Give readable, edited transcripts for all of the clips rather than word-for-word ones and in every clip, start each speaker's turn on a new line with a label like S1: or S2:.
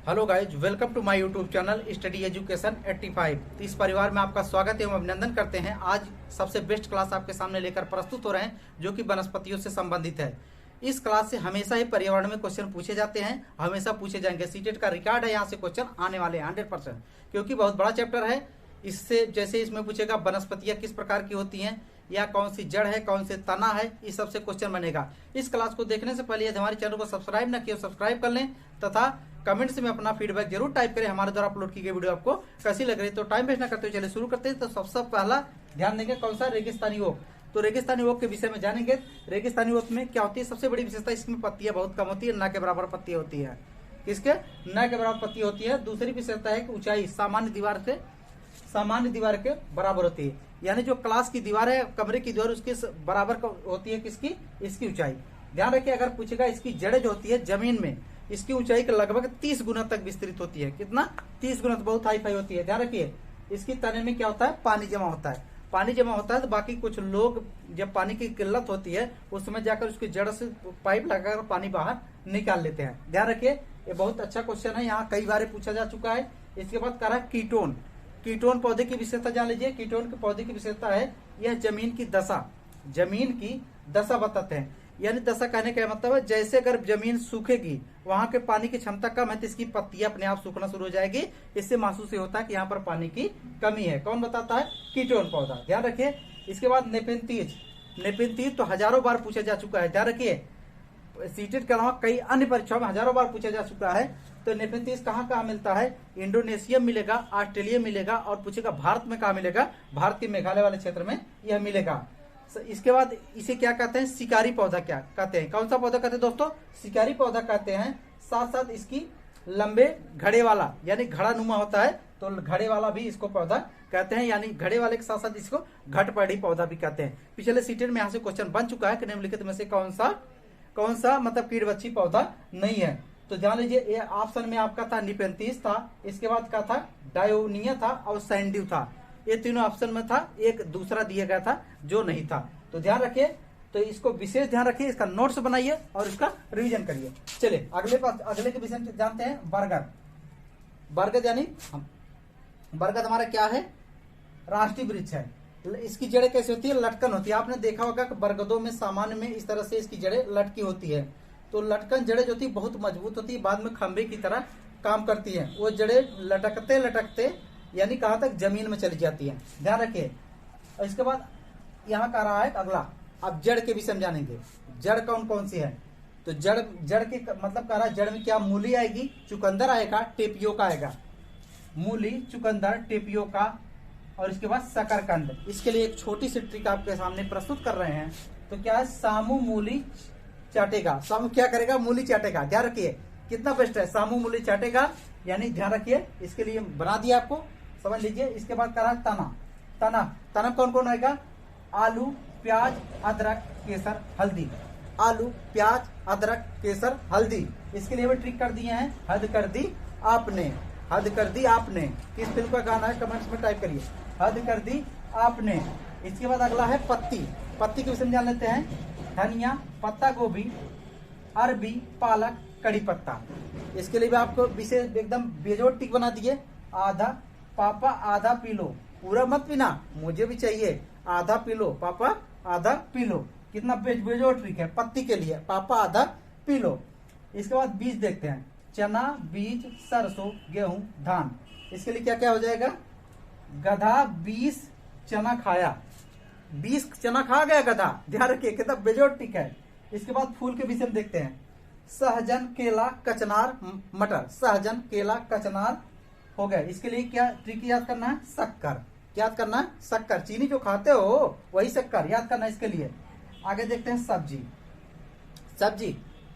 S1: Hello guys, welcome to my YouTube channel study education 85। तो इस परिवार में आपका स्वागत एवं अभिनंदन करते हैं। आज सबसे बेस्ट क्लास आपके सामने लेकर प्रस्तुत हो रहे हैं जो कि वनस्पतियों से संबंधित है। इस क्लास से हमेशा ही पर्यावरण में क्वेश्चन पूछे जाते हैं, हमेशा पूछे जाएंगे। सीटेट का रिकॉर्ड है, यहाँ से क्वेश्चन आने वाले हैं 100%, क्योंकि बहुत बड़ा चैप्टर है। इससे जैसे इसमें पूछेगा वनस्पतियां किस प्रकार की होती हैं, या कौन सी जड़ है, कौन से तना है, इस सबसे क्वेश्चन बनेगा। इस क्लास को देखने से पहले यदि हमारे चैनल को सब्सक्राइब न किया सब्सक्राइब कर लें, तथा कमेंट्स में अपना फीडबैक जरूर टाइप करें। हमारे द्वारा अपलोड की गई वीडियो आपको कैसी लग रही है। तो टाइम वेस्ट न करते हुए चलिए शुरू करते हैं। तो सबसे पहला ध्यान देंगे कौन सा, रेगिस्तानी ओक। तो रेगिस्तानी ओक के विषय में जानेंगे। रेगिस्तानी ओक में क्या होती है, सबसे बड़ी विशेषता इसमें पत्तियां बहुत कम होती है, न के बराबर पत्तियां होती है। किसके? न के बराबर पत्ती होती है। दूसरी विशेषता है कि ऊंचाई सामान्य दीवार के बराबर होती है। यानी जो क्लास की दीवार है, कमरे की दीवार, उसके बराबर होती है किसकी? इसकी ऊंचाई। ध्यान रखिए, अगर पूछेगा इसकी जड़ जो होती है जमीन में, इसकी ऊंचाई के लगभग 30 गुना तक विस्तृत होती है। कितना? 30 गुना, तो बहुत हाई फाई होती है। ध्यान रखिए, इसकी तने में क्या होता है? पानी जमा होता है। पानी जमा होता है तो बाकी कुछ लोग जब पानी की किल्लत होती है उस समय जाकर उसकी जड़ से पाइप लगाकर पानी बाहर निकाल लेते हैं। ध्यान रखिए, ये बहुत अच्छा क्वेश्चन है, यहाँ कई बार पूछा जा चुका है। इसके बाद कह रहा है कीटोन। कीटोन पौधे की विशेषता जान लीजिए। कीटोन के पौधे की विशेषता है यह जमीन की दशा बताते हैं। यानी दशा कहने का मतलब है, जैसे अगर जमीन सूखेगी, वहां के पानी की क्षमता कम है, तो इसकी पत्तियां अपने आप सूखना शुरू हो जाएगी। इससे महसूस होता है कि यहाँ पर पानी की कमी है। कौन बताता है? कीटोन पौधा। ध्यान रखिए। इसके बाद नेपेंतीज तो हजारों बार पूछा जा चुका है। ध्यान रखिए, सीटेट के अलावा कई अन्य परीक्षाओं में हजारों बार पूछा जा चुका है। तो नेपेंतीज कहाँ कहाँ मिलता है? इंडोनेशिया मिलेगा, ऑस्ट्रेलिया मिलेगा, और पूछेगा भारत में कहाँ मिलेगा? भारत के मेघालय वाले क्षेत्र में यह मिलेगा। इसके बाद इसे क्या कहते हैं? शिकारी पौधा क्या कहते हैं? कौन सा पौधा कहते हैं दोस्तों? शिकारी पौधा कहते हैं। साथ साथ इसकी लंबे घड़े वाला, यानी घड़ा नुमा होता है, तो घड़े वाला भी इसको पौधा कहते हैं। यानी घड़े वाले के साथ साथ इसको घटपड़ी पौधा भी कहते हैं। पिछले सीटेट में यहाँ से क्वेश्चन बन चुका है कि निम्नलिखित में से कौन सा मतलब कीड़बच्ची पौधा नहीं है। तो ध्यान लीजिए, ये ऑप्शन में आपका था निपेंथीज था, इसके बाद का था डायोनिया था, और सैंडिव था। ये तीनों ऑप्शन में था, एक दूसरा दिया गया था जो नहीं था। तो ध्यान रखिए, तो इसको विशेष ध्यान रखिए, इसका नोट्स बनाइए और इसका रिवीजन करिए। चलिए अगले के विषय में जानते हैं। बरगद यानी बरगद हमारा क्या है? राष्ट्रीय वृक्ष है। इसकी जड़ें कैसी होती है? लटकन होती है। आपने देखा होगा कि बरगदों में सामान्य में इस तरह से इसकी जड़ें लटकी होती है। तो लटकन जड़ें जो होती है बहुत मजबूत होती है, बाद में खंभे की तरह काम करती है। वो जड़ें लटकते यानी कहाँ तक? जमीन में चली जाती है। ध्यान रखिए। और इसके बाद यहाँ कह रहा है अगला, अब जड़ के विषय में जानेंगे। जड़ कौन सी है? तो जड़ के मतलब कह रहा है, जड़ में क्या? मूली आएगी, चुकंदर आएगा, टेपियोका आएगा। मूली, चुकंदर, टेपियोका, और इसके बाद शकरकंद। इसके लिए एक छोटी सी ट्रिक आपके सामने प्रस्तुत कर रहे हैं। तो क्या है? सामू मूली चाटेगा। सामू क्या करेगा? मूली चाटेगा। ध्यान रखिए, कितना बेस्ट है। सामू मूली चाटेगा, यानी ध्यान रखिए, इसके लिए बना दिया आपको, समझ लीजिए। इसके बाद कह रहा है तना कौन आएगा? आलू, प्याज, अदरक, केसर, हल्दी। आलू, प्याज, अदरक, केसर, हल्दी। इसके लिए भी ट्रिक कर दिए हैं। हद कर दी आपने। किस फिल्म का गाना है? कमेंट्स में टाइप करिए, हद कर दी आपने। इसके बाद अगला है पत्ती के विषय में जान लेते हैं। धनिया, पत्ता गोभी, अरबी, पालक, कड़ी पत्ता। इसके लिए भी आपको विशेष एकदम बेजोड़ टिक बना दिए। आधा पापा आधा पी लो, पूरा मत पीना, मुझे भी चाहिए। आधा पी लो पापा, आधा पी लो। कितना बेजोड़ ट्रिक है पत्ती के लिए। पापा आधा पी लो। इसके बाद बीज देखते हैं। चना, बीज, सरसों, गेहूं, धान। इसके लिए क्या क्या हो जाएगा? गधा 20 चना खाया। 20 चना खा गया गधा। ध्यान रखिए, कितना बेजोड़ ट्रिक है। इसके बाद फूल के विषय में देखते हैं। सहजन, केला, कचनार, मटर। सहजन, केला, कचनार हो गए। इसके लिए क्या ट्रिक याद करना है? शक्कर याद करना है। शक्कर, चीनी जो खाते हो वही शक्कर याद करना है। इसके लिए आगे देखते हैं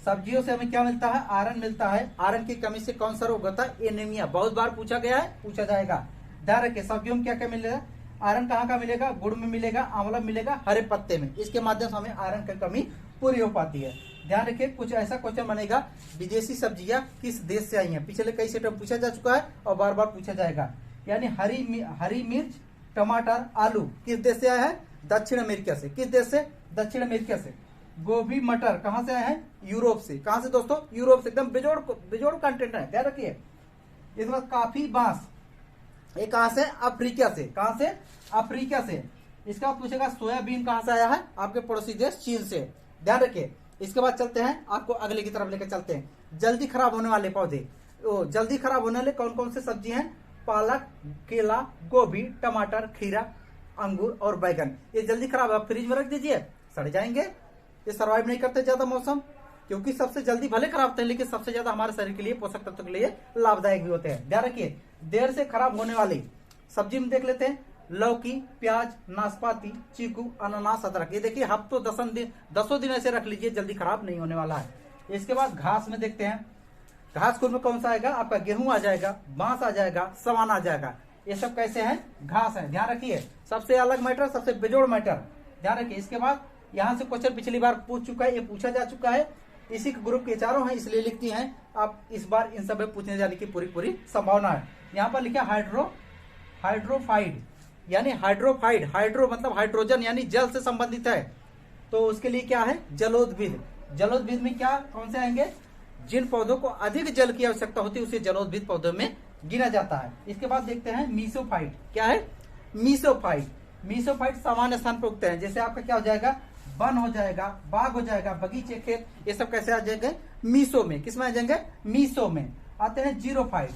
S1: सब्जियों से हमें क्या मिलता है? आयरन मिलता है। आयरन की कमी से कौन सा रोग होता है? एनीमिया। बहुत बार पूछा गया है, पूछा जाएगा। ध्यान रखिए, सब्जियों में क्या क्या मिलेगा? आयरन कहाँ का मिलेगा? गुड़ में मिलेगा, आंवला मिलेगा, हरे पत्ते में। इसके माध्यम से हमें आयरन की कमी पूरी हो पाती है। ध्यान रखिए, कुछ ऐसा क्वेश्चन बनेगा, विदेशी सब्जियां किस देश से आई हैं? पिछले कई सेट में पूछा जा चुका है और बार बार पूछा जाएगा। यानी हरी मिर्च, टमाटर, आलू किस देश से आया है? दक्षिण अमेरिका से। किस देश से? दक्षिण अमेरिका से। गोभी मटर कहां से आए हैं? यूरोप से। कहां से दोस्तों? यूरोप से। एकदम बेजोड़ कंटेंट है, ध्यान रखिए। इसके बाद काफी बांस, ये कहां से? अफ्रीका से। कहां से? अफ्रीका से। इसके बाद पूछेगा सोयाबीन कहां से आया है? आपके पड़ोसी देश चीन से, ध्यान रखिए। इसके बाद चलते हैं, आपको अगले की तरफ लेकर चलते हैं। जल्दी खराब होने वाले पौधे, जल्दी खराब होने वाले कौन कौन से सब्जी हैं? पालक, केला, गोभी, टमाटर, खीरा, अंगूर और बैगन। ये जल्दी खराब है, आप फ्रिज में रख दीजिए, सड़ जाएंगे। ये सर्वाइव नहीं करते ज्यादा मौसम, क्योंकि सबसे जल्दी भले खराब होते हैं लेकिन सबसे ज्यादा हमारे शरीर के लिए, पोषक तत्व के लिए लाभदायक भी होते हैं। ध्यान रखिए, देर से खराब होने वाली सब्जी में देख लेते हैं। लौकी, प्याज, नाशपाती, चीकू, अनानास, अदरक। ये देखिए हफ्तों दसों दिन ऐसे रख लीजिए, जल्दी खराब नहीं होने वाला है। इसके बाद घास में देखते हैं। घास कुल में कौन सा आएगा? आपका गेहूं आ जाएगा, बांस आ जाएगा, सवान आ जाएगा। ये सब कैसे हैं? घास है। ध्यान रखिए, सबसे अलग मैटर, सबसे बेजोड़ मैटर, ध्यान रखिए। इसके बाद यहाँ से क्वेश्चन पिछली बार पूछ चुका है, ये पूछा जा चुका है। इसी ग्रुप के चारों हैं इसलिए लिखती हैं आप। इस बार इन सब में पूछने जाने की पूरी संभावना है। यहाँ पर लिखा हाइड्रोफाइड, यानी हाइड्रोफाइड, हाइड्रो मतलब हाइड्रोजन यानी जल से संबंधित है, तो उसके लिए क्या है? जलोद्भिद। जलोद्भिद में क्या कौन से आएंगे? जिन पौधों को अधिक जल की आवश्यकता होती है उसे जलोद्भिद पौधों में गिना जाता है। इसके बाद देखते हैं मीसोफाइट। क्या है? मीसोफाइट। मीसोफाइट सामान्य स्थान पर उगते हैं, जैसे आपका क्या हो जाएगा? वन हो जाएगा, बाग हो जाएगा, बगीचे, खेत, ये सब कैसे आ जाएंगे? मीसो में। किस में आ जाएंगे? मीसो में। आते हैं जीरोफाइट।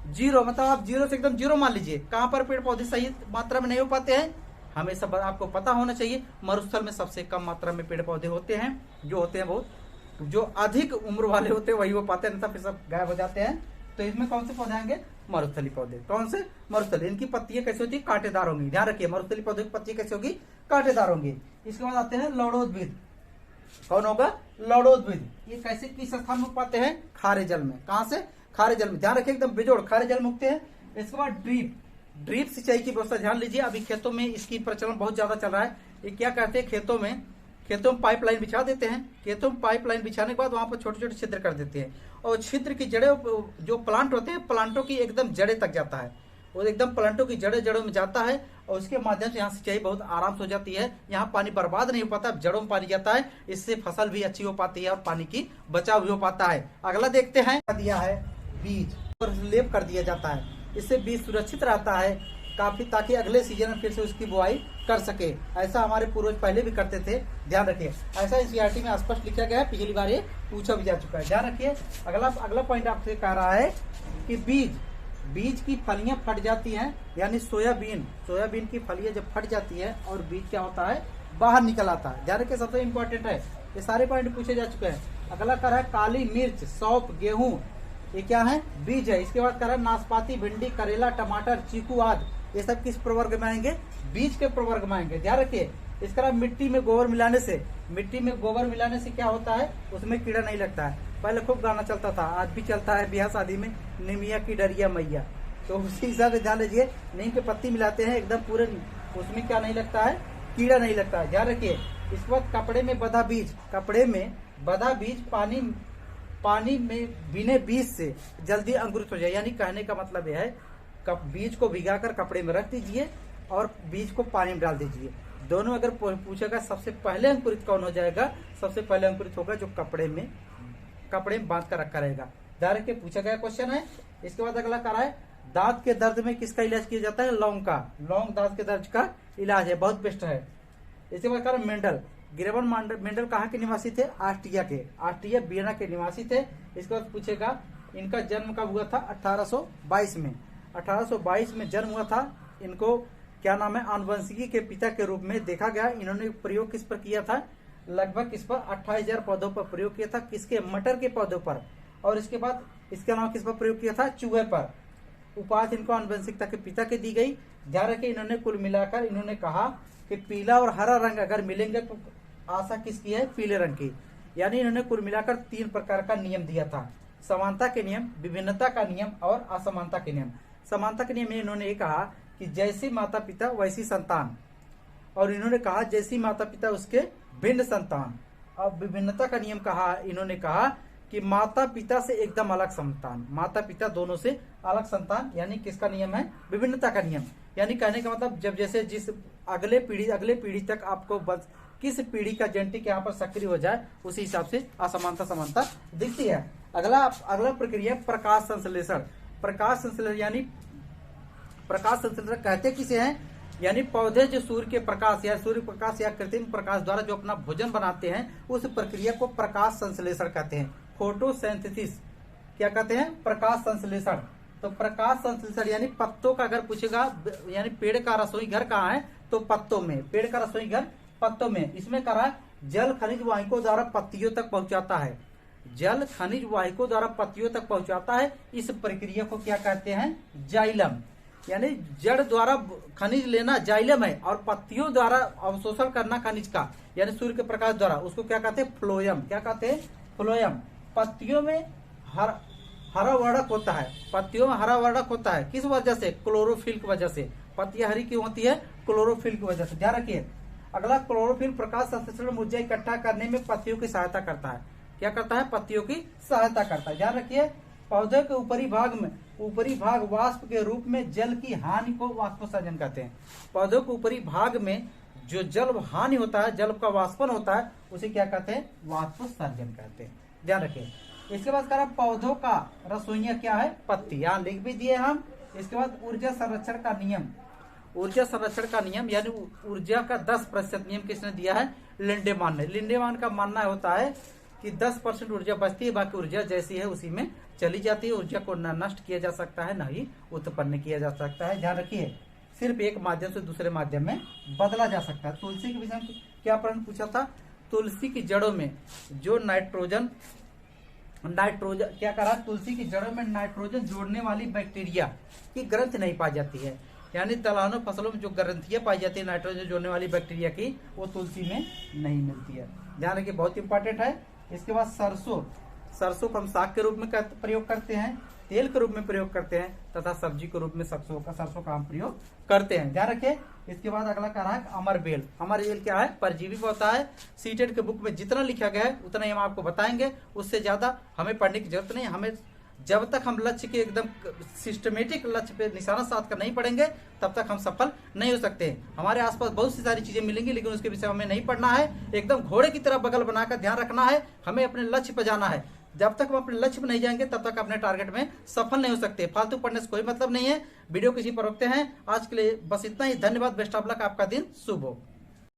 S1: जीरो मतलब आप जीरो से एकदम जीरो मान लीजिए। कहां पर पेड़ पौधे सही मात्रा में नहीं हो पाते हैं? हमेशा आपको पता होना चाहिए, मरुस्थल में सबसे कम मात्रा में पेड़ पौधे होते हैं, जो होते हैं बहुत, जो अधिक उम्र वाले होते हैं वही हो पाते हैं, नहीं तो फिर सब गायब हो जाते हैं। तो इसमें कौन से पौधे आएंगे? मरुस्थली पौधे। कौन से? मरुस्थली। इनकी पत्तियां कैसी होती है? कांटेदार होंगी। ध्यान रखिए, मरुस्थली पौधे की पत्तियां कैसी होगी? कांटेदार होंगी। इसके बाद आते हैं लौड़ोद्भिद। कौन होगा? लौड़ोद्भिद। ये कैसे किस स्थान में पाते हैं? खारे जल में। कहां से? खारे जल में। ध्यान रखिए, एकदम बेजोड़ खारे जल में उगते हैं। इसके बाद ड्रीप सिंचाई की व्यवस्था, ध्यान लीजिए, अभी खेतों में इसकी प्रचलन बहुत ज्यादा चल रहा है। ये क्या करते हैं? खेतों में पाइपलाइन बिछा देते हैं। खेतों में पाइपलाइन बिछाने के बाद वहां पर छोटे छोटे छिद्र कर देते हैं, और छिद्र की जड़ें, जो प्लांट होते हैं, प्लांटों की एकदम जड़ें तक जाता है, वो एकदम प्लांटों की जड़ों में जाता है, और उसके माध्यम से यहाँ सिंचाई बहुत आराम से हो जाती है। यहाँ पानी बर्बाद नहीं हो पाता, जड़ों में पानी जाता है, इससे फसल भी अच्छी हो पाती है और पानी की बचाव भी हो पाता है। अगला देखते हैं, दिया है बीज और लेप कर दिया जाता है, इससे बीज सुरक्षित रहता है काफी, ताकि अगले सीजन में फिर से उसकी बुआई कर सके। ऐसा हमारे पूर्वज पहले भी करते थे, ध्यान रखिए। ऐसा एनसीईआरटी में स्पष्ट लिखा गया है, पिछली बार ये पूछा भी जा चुका है, ध्यान रखिए। अगला पॉइंट आपसे कह रहा है कि बीज की फलियां फट जाती हैं, यानी सोयाबीन की फलियां जब फट जाती है और बीज क्या होता है? बाहर निकल आता है। ध्यान रखिए, सबसे इंपॉर्टेंट है, ये सारे पॉइंट पूछे जा चुके हैं। अगला कह रहा है काली मिर्च, सौंफ, गेहूं, ये क्या है? बीज है। इसके बाद कह रहा है नाशपाती, भिंडी, करेला, टमाटर, चीकू आदि, ये सब किस प्रवर्ग में आएंगे? बीज के प्रवर्ग में आएंगे। ध्यान रखिए। इसके बाद मिट्टी में गोबर मिलाने से क्या होता है? उसमें कीड़ा नहीं लगता है। पहले खूब गाना चलता था, आज भी चलता है ब्याह शादी में, निमिया की डरिया मैया, तो उसी हिसाब से ध्यान लीजिए, नीम के पत्ती मिलाते हैं एकदम पूरे, उसमें क्या नहीं लगता है? कीड़ा नहीं लगता है। ध्यान रखिए। इसके बाद कपड़े में बंधा बीज पानी में बिने बीज से जल्दी अंकुरित हो जाए, यानी कहने का मतलब यह है, बीज को भिगाकर कपड़े में रख दीजिए और बीज को पानी में डाल दीजिए। दोनों अगर पूछेगा सबसे पहले अंकुरित कौन हो जाएगा? सबसे पहले अंकुरित होगा जो कपड़े में बांध कर रखा रहेगा। ध्यान रखिए, पूछा गया क्वेश्चन है। इसके बाद अगला कह रहा है दांत के दर्द में किसका इलाज किया जाता है? लौंग का। लौंग दांत के दर्द का इलाज है, बहुत बेस्ट है। इसके बाद कह रहा है मेंडल, गिरवन मेंडल कहाँ के निवासी थे? ऑस्ट्रिया वियना के निवासी थे। इसके बाद पूछेगा इनका जन्म कब हुआ था? 1822 में। 1822 में जन्म हुआ था। इनको क्या नाम है? आनुवंशिकी के पिता के रूप में देखा गया। इन्होंने प्रयोग किस पर किया था? लगभग इस पर 28,000 पौधों पर प्रयोग किया था। किसके? मटर के पौधों पर। और इसके बाद इसके अलावा किस पर प्रयोग किया था? चूहे पर। उपाधि इनको आनुवंशिकता के पिता के दी गई। ध्यान रखिए, इन्होंने कुल मिलाकर इन्होंने कहा कि पीला और हरा रंग अगर मिलेंगे तो आशा किसकी है? पीले रंग की। यानी इन्होंने कुल मिलाकर 3 प्रकार का नियम दिया था: समानता के नियम, विभिन्नता का नियम और असमानता के नियम। समानता के नियम में इन्होंने ये कहा कि जैसे माता पिता वैसी संतान, और इन्होंने कहा जैसी माता पिता उसके भिन्न संतान। अब विभिन्नता का नियम कहा, इन्होंने कहा कि माता पिता से एकदम अलग संतान, माता पिता दोनों से अलग संतान, यानी किसका नियम है? विभिन्नता का नियम। यानी कहने का मतलब जब जैसे जिस अगले पीढ़ी तक आपको बस किस पीढ़ी का जेनेटिक यहाँ पर सक्रिय हो जाए, उसी हिसाब से असमानता समानता दिखती है। अगला प्रक्रिया प्रकाश संश्लेषण। प्रकाश संश्लेषण यानी प्रकाश संश्लेषण कहते किसे हैं? यानी पौधे जो सूर्य के प्रकाश या सूर्य प्रकाश या कृत्रिम प्रकाश द्वारा जो अपना भोजन बनाते हैं उस प्रक्रिया को प्रकाश संश्लेषण कहते हैं। फोटोसिंथेसिस क्या कहते हैं? प्रकाश संश्लेषण। तो प्रकाश संश्लेषण यानी पत्तों का अगर पूछेगा, यानी पेड़ का रसोई घर कहाँ है? तो पत्तों में। पेड़ का रसोई घर पत्तों में। इसमें क्या है? जल खनिज वाहिकों द्वारा पत्तियों तक पहुंचाता है। जल खनिज वाहिकों द्वारा पत्तियों तक पहुंचाता है। इस प्रक्रिया को क्या कहते हैं? जाइलम। यानी जड़ द्वारा खनिज लेना जाइलम है, और पत्तियों द्वारा अवशोषण करना खनिज का, यानी सूर्य के प्रकाश द्वारा, उसको क्या कहते हैं? फ्लोएम। क्या कहते हैं? फ्लोएम। पत्तियों में हरा वर्णक होता है। पत्तियों में हरा वर्णक होता है किस वजह से? क्लोरोफिल की वजह से। पत्तियां हरी क्यों होती है? क्लोरोफिल की वजह से। ध्यान रखिए। अगला, क्लोरोफिल प्रकाश संश्लेषण ऊर्जा इकट्ठा करने में पत्तियों की सहायता करता है। क्या करता है? पत्तियों की सहायता करता है। ध्यान रखिए। पौधे के ऊपरी भाग वाष्प के रूप में जल की हानि को वाष्पोत्सर्जन कहते हैं। पौधों के ऊपरी भाग में जो जल हानि होता है, जल का वाष्पन होता है, उसे क्या कहते हैं? वाष्पोत्सर्जन कहते हैं। ध्यान रखिए। इसके बाद कहा पौधों का रसोइया क्या है? पत्ती। यहाँ लिख भी दिए हम। इसके बाद ऊर्जा संरक्षण का नियम। ऊर्जा संरक्षण का नियम यानी ऊर्जा का 10% नियम किसने दिया है? लिंडेमान ने। लिंडेमान का मानना होता है कि 10% ऊर्जा बचती है, बाकी ऊर्जा जैसी है उसी में चली जाती है। ऊर्जा को न नष्ट किया जा सकता है, न ही उत्पन्न किया जा सकता है। ध्यान रखिए। सिर्फ एक माध्यम से दूसरे माध्यम में बदला जा सकता है। तुलसी के विषय में क्या प्रश्न पूछा था? तुलसी की जड़ों में जो नाइट्रोजन क्या करा? तुलसी की जड़ों में नाइट्रोजन जोड़ने वाली बैक्टीरिया की ग्रंथि नहीं पाई जाती है। यानी दलहनों फसलों में जो ग्रंथियां पाई जाती है नाइट्रोजन जोड़ने वाली बैक्टीरिया की, वो तुलसी में नहीं मिलती है। ध्यान रखिए, बहुत इंपॉर्टेंट है। इसके बाद सरसों को हम साग के रूप में प्रयोग करते हैं, तेल के रूप में प्रयोग करते हैं, तथा सब्जी के रूप में सरसों का हम प्रयोग करते हैं। ध्यान रखिए। इसके बाद अगला कह रहा है अमरबेल। अमरबेल क्या है? परजीवी होता है। सीटेट के बुक में जितना लिखा गया है उतना ही हम आपको बताएंगे, उससे ज्यादा हमें पढ़ने की जरूरत नहीं। हमें जब तक हम लक्ष्य के एकदम सिस्टमेटिक लक्ष्य पे निशाना साध कर नहीं पढ़ेंगे तब तक हम सफल नहीं हो सकते। हमारे आसपास बहुत सी सारी चीजें मिलेंगी, लेकिन उसके विषय हमें नहीं पढ़ना है। एकदम घोड़े की तरह बगल बनाकर ध्यान रखना है। हमें अपने लक्ष्य पर जाना है। जब तक हम अपने लक्ष्य पर नहीं जाएंगे तब तक अपने टारगेट में सफल नहीं हो सकते। फालतू पढ़ने से कोई मतलब नहीं है। वीडियो किसी पर रोकते हैं। आज के लिए बस इतना ही। धन्यवाद। Best of luck. आपका दिन शुभ हो।